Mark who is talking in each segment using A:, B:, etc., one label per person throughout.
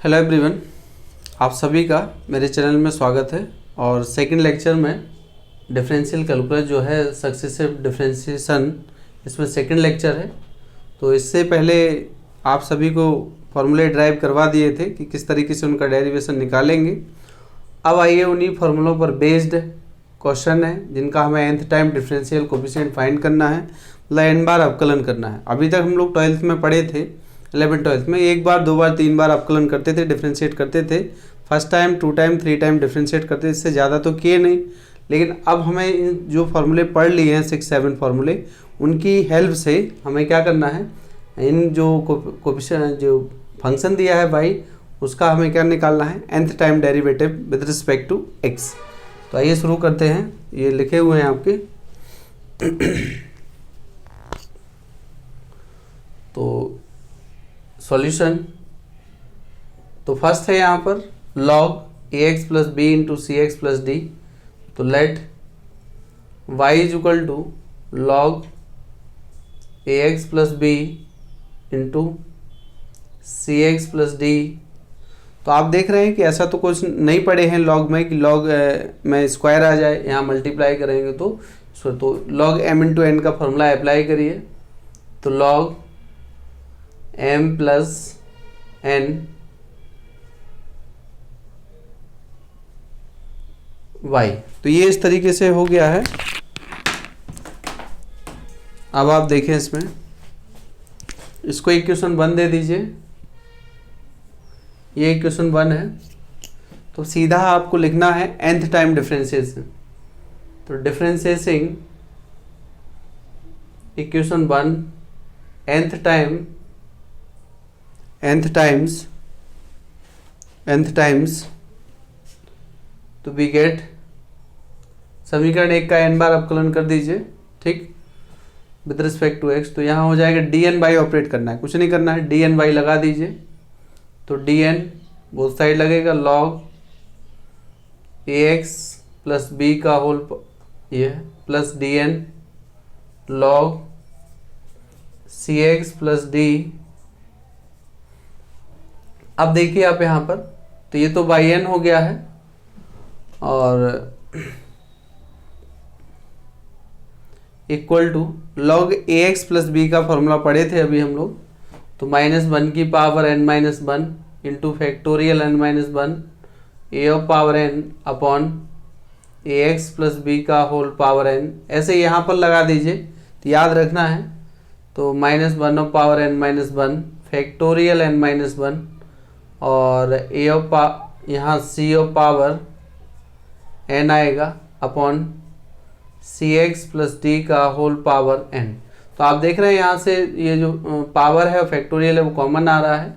A: Hello everyone, आप सभी का मेरे चैनल में स्वागत है। और सेकंड लेक्चर में डिफरेंशियल कैलकुलस जो है सक्सेसिव डिफरेंशिएशन, इसमें सेकंड लेक्चर है। तो इससे पहले आप सभी को फार्मूले ड्राइव करवा दिए थे कि किस तरीके से उनका डेरिवेशन निकालेंगे। अब आइए उन्हीं फार्मूलों पर बेस्ड क्वेश्चन है जिनका हमें nth time differential coefficient find करना है, मतलब n बार अवकलन करना है। अभी तक हम लोग 12th में पढ़े थे, 11th-12th में एक बार, दो बार, तीन बार अवकलन करते थे, डिफ्रेंशिएट करते थे। First time, 2 time, 3 time differentiate करते थे, इससे ज़्यादा तो किए नहीं। लेकिन अब हमें इन जो फार्मूले पढ़ लिए हैं 6-7 फार्मूले, उनकी हेल्प से हमें क्या करना है, इन जो कोफिशिएंट जो फंक्शन दिया है y, उसका हमें क्या निकालना है, nth time derivative with respect to x। तो आइए शुरू करते हैं। ये लिखे हुए हैं आपके तो सॉल्यूशन तो फर्स्ट है यहाँ पर log ax plus B into C x plus D. तो let y is equal to log ax plus B into C x plus D. तो आप देख रहे हैं कि ऐसा तो कुछ नहीं पढ़े हैं लॉग में कि लॉग में स्क्वायर आ जाए, यहाँ मल्टीप्लाई करेंगे तो log m इंटू एन का फॉर्मूला अप्लाई करिए। तो log m plus n y, तो ये इस तरीके से हो गया है। अब आप देखें इसमें, इसको इक्वेशन 1 दे दीजिए, ये इक्वेशन 1 है। तो सीधा आपको लिखना है nth टाइम डिफरेंशिएशन। तो डिफरेंशिएटिंग इक्वेशन 1 nth टाइम्स तो वी गेट, समीकरण 1 का n बार अवकलन कर दीजिए, ठीक, विद रिस्पेक्ट टू x। तो यहाँ हो जाएगा dn/, ऑपरेट करना है, कुछ नहीं करना है, dn/, लगा दीजिए। तो dn बोथ साइड लगेगा, log ax प्लस बी का होल ये plus dn log cx plus D. अब देखिए आप यहाँ पर, तो ये तो yn हो गया है, और equal to log ax plus b का फॉर्मूला पढ़े थे अभी हम लोग। तो -1 की power n-1 into factorial n-1 a of power n upon ax plus b का होल पावर n, ऐसे यहाँ पर लगा दीजिए। तो याद रखना है, तो -1 of power n-1 factorial n-1 और a ऑफ यहाँ c ऑफ पावर n आएगा अपॉन cx प्लस डी का होल पावर n। तो आप देख रहे हैं यहाँ से ये जो पावर है फैक्टोरियल है वो कॉमन आ रहा है।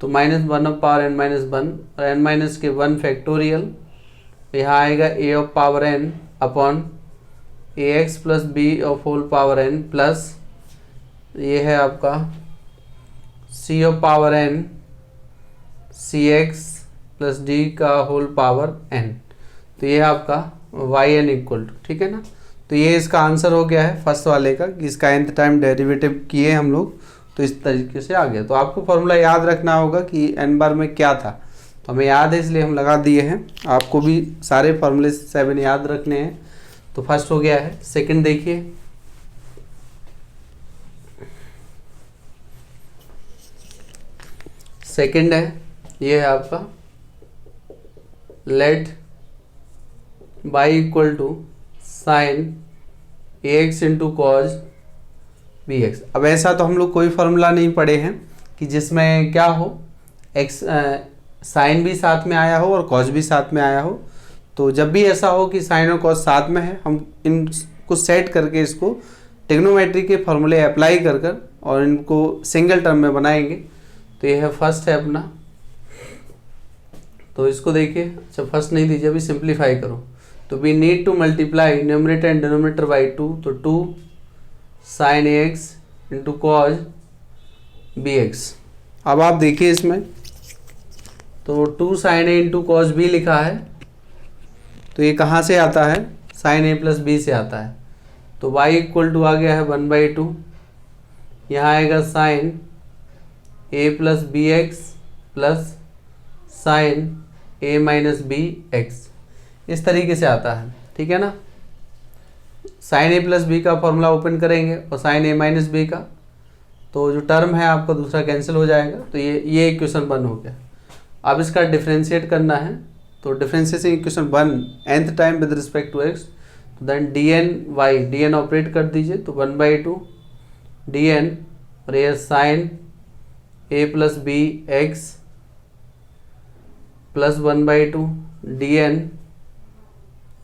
A: तो -1 ऑफ पावर n-1 और n- के 1 फैक्टोरियल, यहाँ आएगा a of power n upon ax plus b of whole power n plus ये है आपका c of power n cx plus d का होल पावर n। तो ये है आपका yn इक्वल टू, ठीक है ना। तो ये इसका आंसर हो गया है फर्स्ट वाले का, कि इसका nth टाइम डेरिवेटिव किए हम लोग, तो इस तरीके से आ गया। तो आपको फॉर्मूला याद रखना होगा कि n बार में क्या था, तो हमें याद है इसलिए हम लगा दिए हैं। आपको भी सारे फॉर्मूले 7 याद रखने हैं। तो फर्स्ट हो गया है। सेकंड देखिए, सेकंड है, ये है आपका let y equal to sine ax into cos bx। अब ऐसा तो हम लोग कोई फार्मूला नहीं पढ़े हैं कि जिसमें क्या हो, x साइन भी साथ में आया हो और कॉज भी साथ में आया हो। तो जब भी ऐसा हो कि साइन और कॉज साथ में है, हम इनको सेट करके इसको ट्रिग्नोमेट्री के फार्मूले अप्लाई कर और इनको सिंगल टर्म में बनाएंगे। तो ये है फर्स्ट है अपना। तो इसको देखिए, अच्छा फर्स्ट नहीं दीजिए, अभी सिंप्लीफाई करो। तो we need to multiply numerator and denominator by 2। तो 2 sine ax into cos bx। अब आप देखिए इसमें, तो 2 sine a into cos b लिखा है, तो ये कहाँ से आता है, साइन a प्लस बी से आता है। तो y इक्वल टू आ गया है 1/2, यहाँ आएगा sine a plus B x plus sine A minus B x, इस तरीके से आता है, ठीक है ना। साइन ए प्लस बी का फॉर्मूला ओपन करेंगे और साइन ए माइनस बी का, तो जो टर्म है आपका दूसरा कैंसिल हो जाएगा, तो ये इक्वेशन 1 हो गया। अब इसका डिफ्रेंशिएट करना है, तो differentiation equation 1 nth time with respect to X, तो then D N Y, D N operate कर दीजिए, तो 1/2 डी एन और ये साइन ए plus B x plus 1/2 D N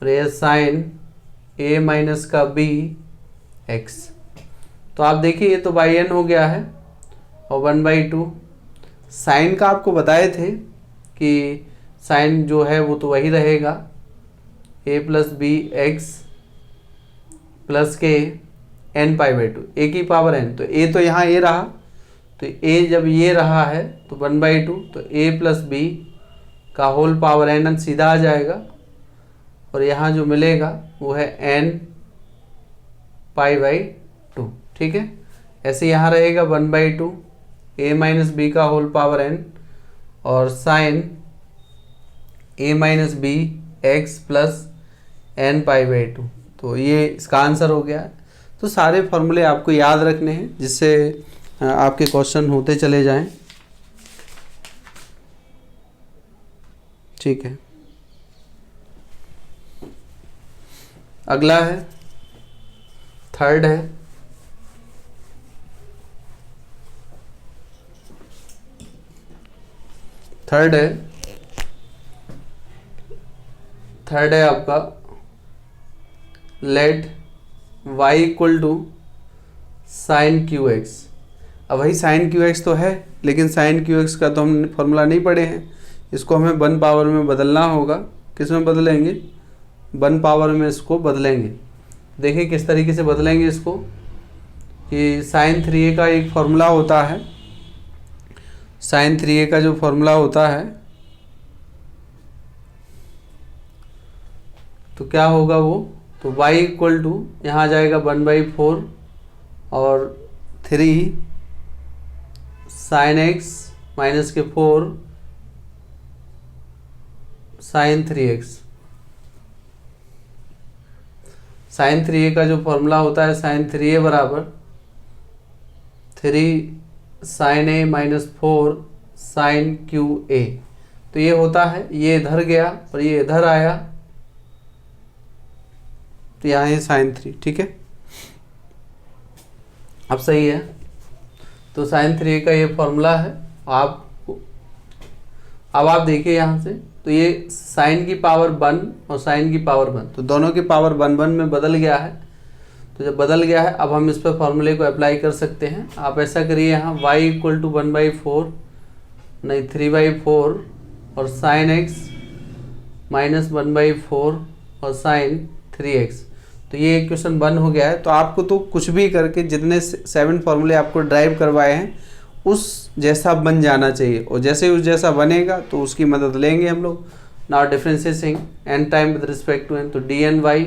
A: और ये साइन ए माइनस का बी एक्स। तो आप देखिए ये तो बाई एन हो गया है, और 1/2 साइन का आपको बताए थे कि साइन जो है वो तो वही रहेगा, ए प्लस बी एक्स प्लस के एन पाई/2, ए की पावर एन, तो ए तो यहाँ ए रहा, तो ए जब ये रहा है तो 1/2, तो ए प्लस बी का होल पावर एन सीधा आ जाएगा, और यहाँ जो मिलेगा वो है एन पाई/2, ठीक है। ऐसे यहाँ रहेगा 1/2 ए माइनस बी का होल पावर एन और साइन ए minus B x plus N pi, तो ये इसका आंसर हो गया है। तो सारे फॉर्मूले आपको याद रखने हैं जिससे आपके क्वेश्चन होते चले जाएं, ठीक है। अगला है थर्ड है, थर्ड है आपका let y equal to sine cube x. अब वही साइन क्यू एक्स तो है, लेकिन साइन क्यू एक्स का तो हम फॉर्मूला नहीं पढ़े हैं, इसको हमें 1 पावर में बदलना होगा। किस में बदलेंगे? 1 पावर में इसको बदलेंगे। देखिए किस तरीके से बदलेंगे इसको, कि साइन 3a का एक फॉर्मूला होता है, साइन 3a का जो फॉर्मूला होता है तो क्या होगा वो, तो y इक्वल टू यहाँ आ जाएगा 1/4 और 3 साइन x माइनस के 4 साइन 3x। साइन 3a का जो फॉर्मूला होता है साइन 3a बराबर 3 sine a minus 4 sine cube a. तो ये होता है, ये इधर गया और ये इधर आया, तो यहाँ है साइन 3, ठीक है। अब सही है, तो साइन 3 का ये फॉर्मूला है। अब आप देखिए यहाँ से, तो ये साइन की पावर 1 और साइन की पावर 1, तो दोनों की पावर 1 में बदल गया है। तो जब बदल गया है, अब हम इस पर फॉर्मूले को अप्लाई कर सकते हैं। आप ऐसा करिए, यहाँ y इक्वल टू 1/4 नहीं 3/4 और साइन x माइनस 1/4 और साइन 3x। तो ये इक्वेशन 1 हो गया है। तो आपको तो कुछ भी करके जितने 7 फॉर्मूले आपको ड्राइव करवाए हैं उस जैसा बन जाना चाहिए, और जैसे ही उस जैसा बनेगा तो उसकी मदद लेंगे हम लोग। Now differentiating n time with respect to n, तो डी एन वाई,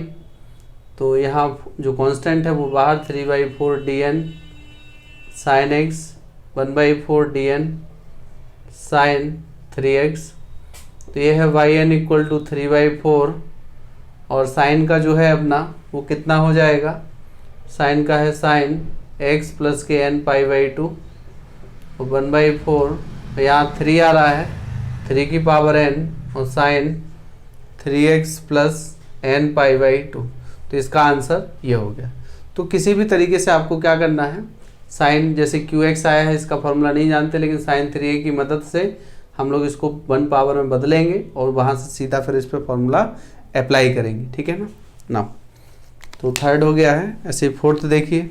A: तो यहाँ जो कांस्टेंट है वो बाहर 3/4 d n sine x 1/4 d n sine 3x। तो ये है वाई एन इक्वल टू 3/4 और साइन का जो है अपना वो कितना हो जाएगा, साइन का है साइन x प्लस के n पाई/2 और 1/4, यहाँ 3 आ रहा है, 3 की पावर n और साइन 3x प्लस n पाई/2। तो इसका आंसर ये हो गया। तो किसी भी तरीके से आपको क्या करना है, साइन जैसे QX आया है, इसका फॉर्मूला नहीं जानते, लेकिन साइन 3a की मदद से हम लोग इसको 1 पावर में बदलेंगे और वहाँ से सीधा फिर इस पर फॉर्मूला अप्लाई करेंगे, ठीक है ना। तो थर्ड हो गया है। ऐसे फोर्थ देखिए,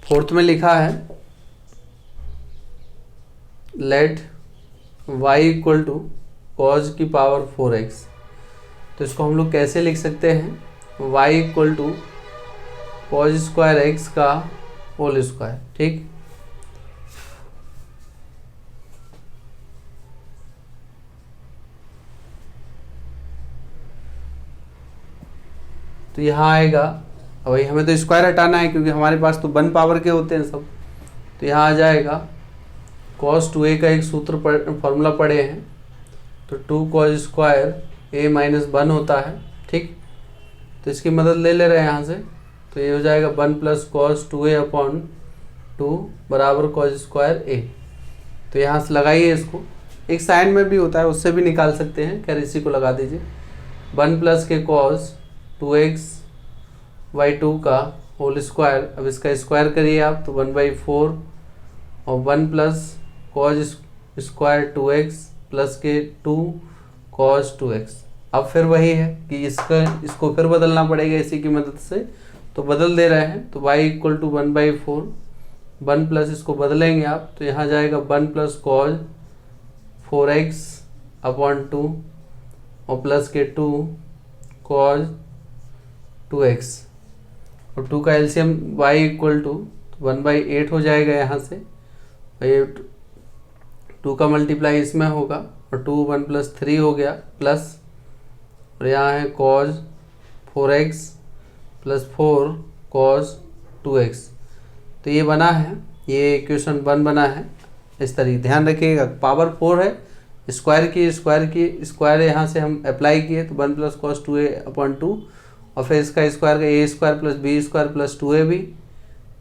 A: फोर्थ में लिखा है let y equal to cos की पावर 4x। तो इसको हम लोग कैसे लिख सकते हैं, y equal to cos square x का होल स्क्वायर, ठीक। तो यहाँ आएगा, अब भाई हमें तो स्क्वायर हटाना है क्योंकि हमारे पास तो 1 पावर के होते हैं सब। तो यहाँ आ जाएगा cos 2a का एक सूत्र फॉर्मूला पढ़े हैं, तो 2 cos स्क्वायर a माइनस 1 होता है, ठीक। तो इसकी मदद ले रहे हैं यहाँ से, तो ये हो जाएगा 1 प्लस cos 2a अपॉन 2 बराबर cos स्क्वायर a। तो यहाँ से लगाइए इसको, एक साइन में भी होता है उससे भी निकाल सकते हैं, खैर इसी को लगा दीजिए। 1 प्लस के cos 2x/2 का होल स्क्वायर, अब इसका स्क्वायर करिए आप तो 1/4 और 1 plus cos square 2x plus के 2 cos 2x। अब फिर वही है कि इसको फिर बदलना पड़ेगा इसी की मदद से, तो बदल दे रहे हैं। तो y इक्वल टू 1/4, 1 प्लस इसको बदलेंगे आप तो यहाँ जाएगा 1 प्लस cos 4x अपॉन 2 और प्लस के 2 cos 2x, और 2 का एलसीएम y इक्वल टू 1/8 हो जाएगा यहाँ से, ये 2 का मल्टीप्लाई इसमें होगा और 2 1 प्लस 3 हो गया प्लस, और यहाँ है cos 4x plus 4 cos 2x। तो ये बना है, ये इक्वेशन 1 बना है। इस तरीके ध्यान रखिएगा, पावर 4 है, स्क्वायर यहाँ से हम अप्लाई किए तो 1 प्लस cos 2a अपॉन 2 और फिर इसका स्क्वायर का a square plus b square plus 2ab,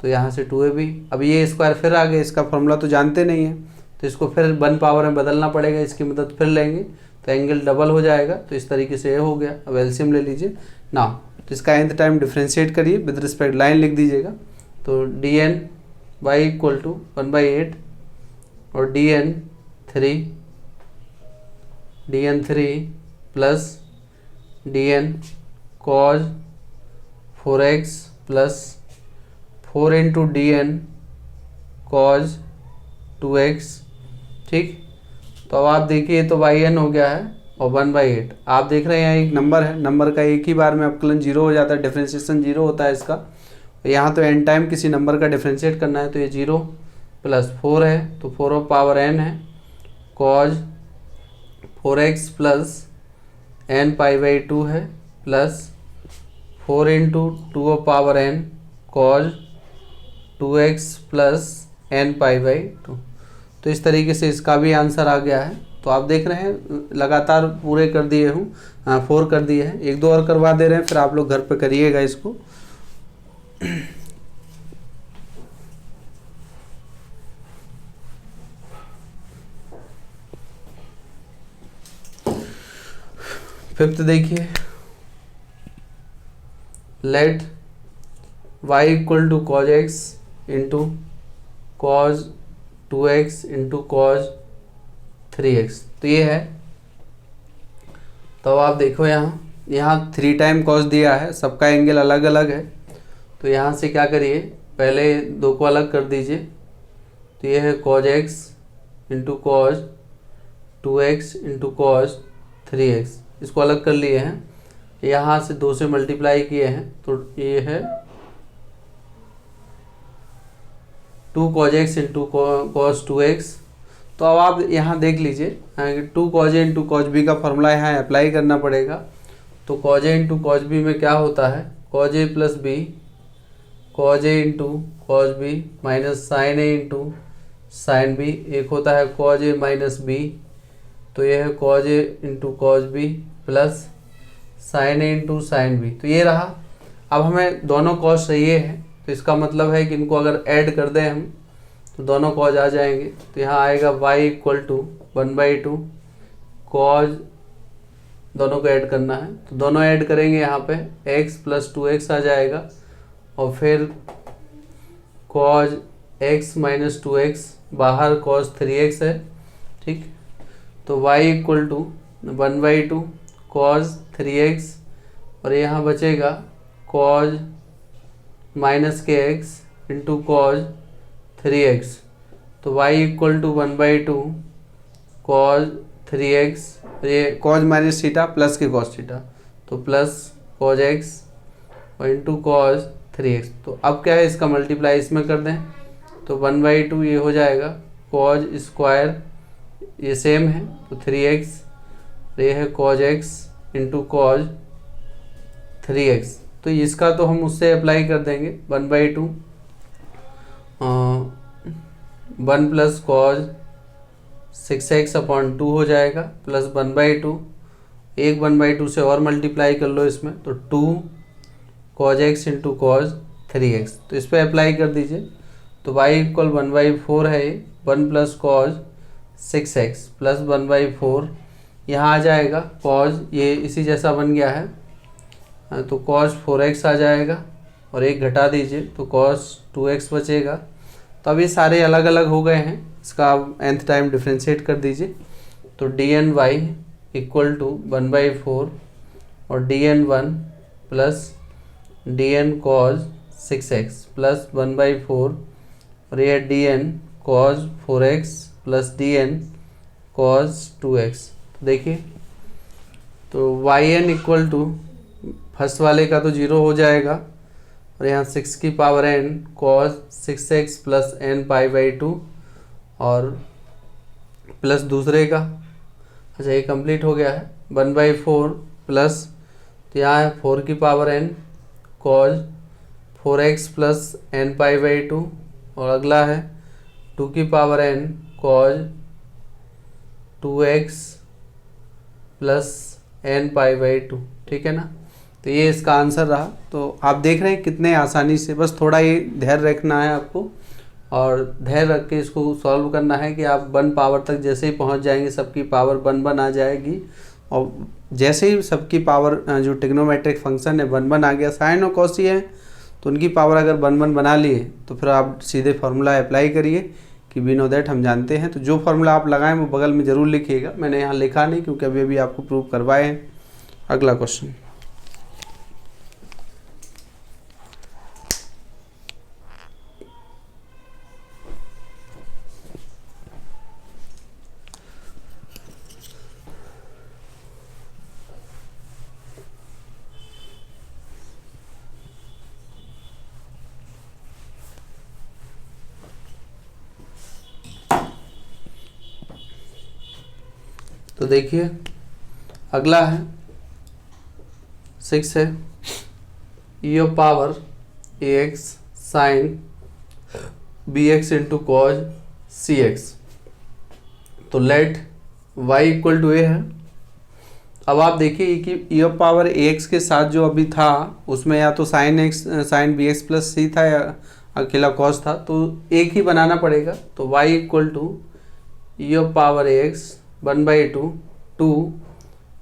A: तो यहाँ से 2ab। अब ये स्क्वायर फिर आ गया, इसका फॉर्मूला तो जानते नहीं है तो इसको फिर 1 पावर में बदलना पड़ेगा, इसकी मदद फिर लेंगे तो एंगल डबल हो जाएगा। तो इस तरीके से ये हो गया। अब एलसीएम ले लीजिए ना, तो इसका nth टाइम डिफ्रेंशिएट करिए, विद रिस्पेक्ट लाइन लिख दीजिएगा। तो dn y इक्वल टू 1/8 और dn3 plus dn cos 4x plus 4 into dn cos 2x, ठीक। तो अब आप देखिए तो yn हो गया है और 1/8 आप देख रहे हैं यहाँ एक नंबर है, नंबर का एक ही बार में अपकलन 0 हो जाता है, डिफ्रेंशिएशन 0 होता है इसका। यहाँ तो n टाइम किसी नंबर का डिफ्रेंशिएट करना है तो ये 0 प्लस 4 है तो 4 पावर n है cos 4x प्लस n π/2 है plus 4 into 2 power n cos 2x plus n π/2। तो इस तरीके से इसका भी आंसर आ गया है। तो आप देख रहे हैं लगातार पूरे कर दिए हूँ, 4 कर दिए हैं, 1-2 और करवा दे रहे हैं, फिर आप लोग घर पे करिएगा इसको। फिफ्थ देखिए, let y equal to cos x into cos 2x into cos 3x। तो ये है, तो आप देखो यहाँ 3 टाइम cos दिया है, सबका एंगल अलग अलग है। तो यहाँ से क्या करिए, पहले 2 को अलग कर दीजिए। तो ये है cos x into cos 2x into cos 3x, इसको अलग कर लिए हैं, यहाँ से 2 से मल्टीप्लाई किए हैं तो ये है 2 cos x into cos 2x। तो अब आप यहाँ देख लीजिए 2 cos a into cos b का फॉर्मूला यहाँ अप्लाई करना पड़ेगा। तो cos a into cos b में क्या होता है, cos a plus b, cos a into cos b minus sin a into sin b, एक होता है cos a माइनस b, तो ये है cos a into cos b plus sin a into sin b। तो ये रहा। अब हमें दोनों cos चाहिए है, तो इसका मतलब है कि इनको अगर ऐड कर दें हम तो दोनों cos आ जाएंगे। तो यहाँ आएगा y इक्वल टू 1/2 cos, दोनों को ऐड करना है तो दोनों ऐड करेंगे, यहाँ पे x प्लस 2x आ जाएगा और फिर cos x माइनस 2x, बाहर cos 3x है, ठीक। तो y equal to 1/2 cos 3x और यहाँ बचेगा cos माइनस के x इंटू cos 3x। तो y equal to 1/2 cos 3x, ये cos माइनस थीटा प्लस के cos थीटा, तो प्लस cos x और इंटू cos 3x। तो अब क्या है, इसका मल्टीप्लाई इसमें कर दें तो 1/2 ये हो जाएगा cos स्क्वायर, ये सेम है तो 3x, ये है cos x into cos 3x। तो इसका तो हम उससे अप्लाई कर देंगे 1/2 1 प्लस कॉज 6x/2 हो जाएगा प्लस 1/2 एक 1/2 से और मल्टीप्लाई कर लो इसमें, तो 2 cos x into cos 3x, तो इस पर अप्लाई कर दीजिए। तो y इक्वल 1/4 है ये, 1 प्लस कॉज 6x प्लस 1/4, यहाँ आ जाएगा कॉज, ये इसी जैसा बन गया है तो कॉस 4x आ जाएगा और एक घटा दीजिए तो कॉस 2x बचेगा। तो अब ये सारे अलग अलग हो गए हैं, इसका nth टाइम डिफ्रेंशिएट कर दीजिए। तो dny इक्वल टू 1/4 और dn1 plus dn cos 6x plus 1/4 और ये dn cos 4x plus dn cos 2x। तो देखिए, तो yn इक्वल टू फर्स्ट वाले का तो 0 हो जाएगा और यहाँ 6 की power n cos 6x plus n π/2 और प्लस दूसरे का, अच्छा ये कंप्लीट हो गया है 1/4 प्लस, तो यहाँ है 4 की power n cos 4x plus n π/2 और अगला है 2 की power n cos 2x plus n π/2, ठीक है ना। तो ये इसका आंसर रहा। तो आप देख रहे हैं कितने आसानी से, बस थोड़ा ये धैर्य रखना है आपको और धैर्य रख के इसको सॉल्व करना है कि आप 1 पावर तक जैसे ही पहुंच जाएंगे सबकी पावर 1 आ जाएगी और जैसे ही सबकी पावर जो ट्रिग्नोमेट्रिक फंक्शन है 1 आ गया, साइन और कॉस है तो उनकी पावर अगर 1 बना लिए तो फिर आप सीधे फार्मूला अप्लाई करिए कि वी नो दैट, हम जानते हैं। तो जो फार्मूला आप लगाएं वो बगल में ज़रूर लिखिएगा, मैंने यहाँ लिखा नहीं क्योंकि अभी अभी आपको प्रूव करवाए हैं। अगला क्वेश्चन, तो देखिए अगला है 6 है e power ax sine bx into cos cx। तो let y equal to a है। अब आप देखिए कि e पावर ax के साथ जो अभी था उसमें या तो sine x sine bx plus c था या अकेला कॉस था, तो एक ही बनाना पड़ेगा। तो y equal to e power ax 1/2 2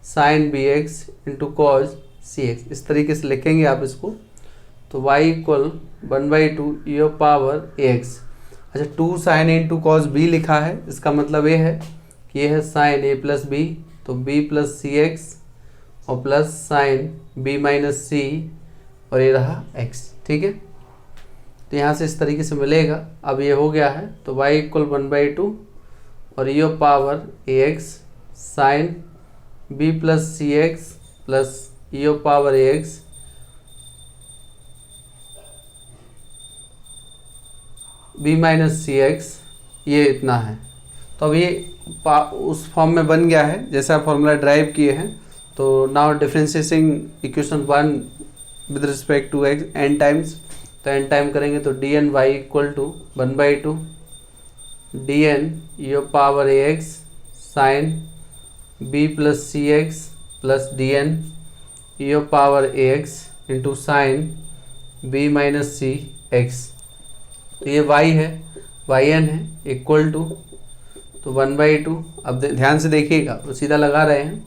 A: sine bx into cos cx, इस तरीके से लिखेंगे आप इसको। तो y equal 1/2 e power ax, अच्छा 2 साइन इंटू कॉज b लिखा है, इसका मतलब ये है कि ये है साइन a प्लस बी, तो b प्लस cx और plus sign b minus c और ये रहा x, ठीक है। तो यहाँ से इस तरीके से मिलेगा। अब ये हो गया है तो y इक्वल 1/2 और e power ax sine b plus सी x plus e power ax b minus सी एक्स, ये इतना है। तो अब ये उस फॉर्म में बन गया है जैसा फॉर्मूला ड्राइव किए हैं। तो now differentiating equation 1 with respect to x n times, तो n टाइम करेंगे तो dn y equal to 1/2 dn e power ax sine b plus C x plus dn e power ax into sine b minus C x. तो ये y है, yn है equal to, तो 1/2। अब ध्यान से देखिएगा, तो सीधा लगा रहे हैं।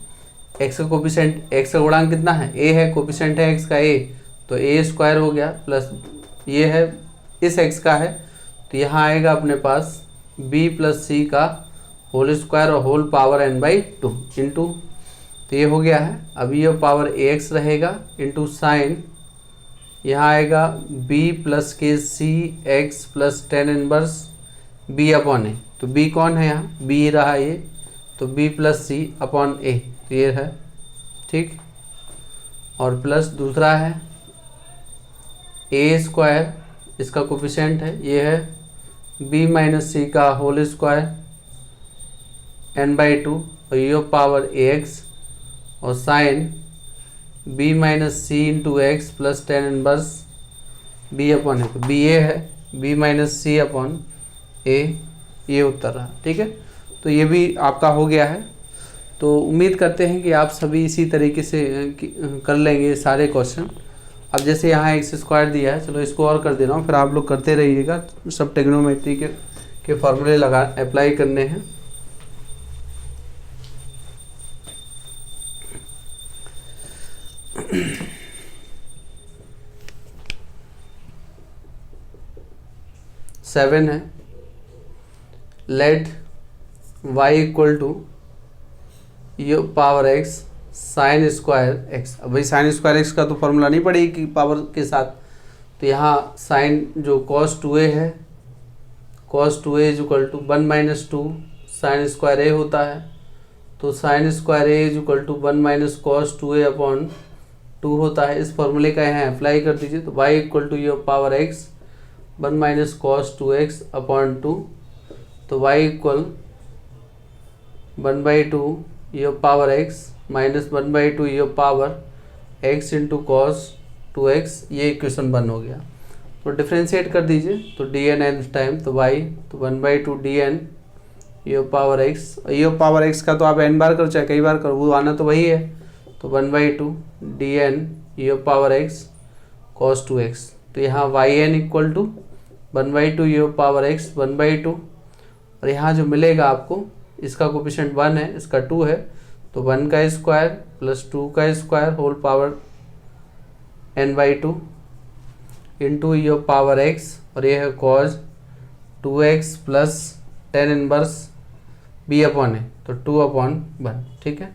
A: x का कोफिशिएंट, x का गुणांक कितना है, a है, कोफिशिएंट है x का a, तो a स्क्वायर हो गया प्लस ये है इस x का है, तो यहाँ आएगा अपने पास b प्लस सी का होल स्क्वायर और होल पावर n/2 इंटू, तो ये हो गया है। अब ये पावर ax रहेगा इंटू साइन, यहाँ आएगा b प्लस के c x plus ten inverse b upon a, तो b कौन है यहाँ, b रहा ये, तो b plus C upon a, तो ये है, ठीक। और प्लस दूसरा है a स्क्वायर, इसका कोफिशिएंट है, ये है b माइनस सी का होल स्क्वायर n/2 और ये पावर ax और sine b minus c into x plus ten inverse b upon a, तो बी ए है, b minus c upon a, ये उत्तर रहा। ठीक है, तो ये भी आपका हो गया है। तो उम्मीद करते हैं कि आप सभी इसी तरीके से कर लेंगे सारे क्वेश्चन। अब जैसे यहाँ एक्स स्क्वायर दिया है, चलो इसको और कर दे रहा हूँ, फिर आप लोग करते रहिएगा। सब ट्रिग्नोमेट्री के फॉर्मूले लगा अप्लाई करने हैं। सेवन है, लेट y इक्वल टू यू power x sine square x. अब भाई साइन स्क्वायर एक्स का तो फॉर्मूला नहीं पड़ेगी कि पावर के साथ, तो यहाँ साइन जो cos 2a है, cos 2a is equal to 1 minus 2 sine square a होता है, तो sine square a is equal to 1 minus cos 2a upon 2 होता है। इस फॉर्मूले का यहाँ अप्लाई कर दीजिए, तो y इक्वल टू यू power x 1 minus cos 2x upon 2, तो y इक्वल 1/2 यू पावर x माइनस 1/2 यू power x into cos 2x, ये इक्वेशन 1 हो गया। तो डिफ्रेंशिएट कर दीजिए, तो dn nth टाइम, तो y तो 1/2 dn यू power x, you power x का तो आप n बार करो चाहे कई बार करो, वो आना तो वही है, तो 1/2 dn यू पावर x cos 2x। तो यहाँ yn इक्वल टू 1/2 यू पावर x 1/2, और यहाँ जो मिलेगा आपको, इसका कोफिशिएंट 1 है, इसका 2 है, तो 1 का स्क्वायर प्लस 2 का square whole power n/2 into u power x, और ये है cos 2x plus ten inverse b upon a, तो 2/1। ठीक है,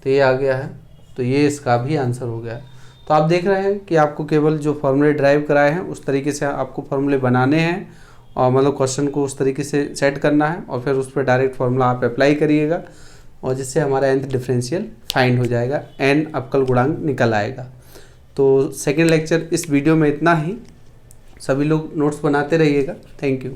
A: तो ये आ गया है, तो ये इसका भी आंसर हो गया है। तो आप देख रहे हैं कि आपको केवल जो फॉर्मूले ड्राइव कराए हैं उस तरीके से आपको फॉर्मूले बनाने हैं, और मतलब क्वेश्चन को उस तरीके से सेट करना है, और फिर उस पर डायरेक्ट फार्मूला आप अप्लाई करिएगा, और जिससे हमारा nth डिफरेंशियल फाइंड हो जाएगा, n अवकल गुणांक निकल आएगा। तो सेकेंड लेक्चर इस वीडियो में इतना ही। सभी लोग नोट्स बनाते रहिएगा। Thank you.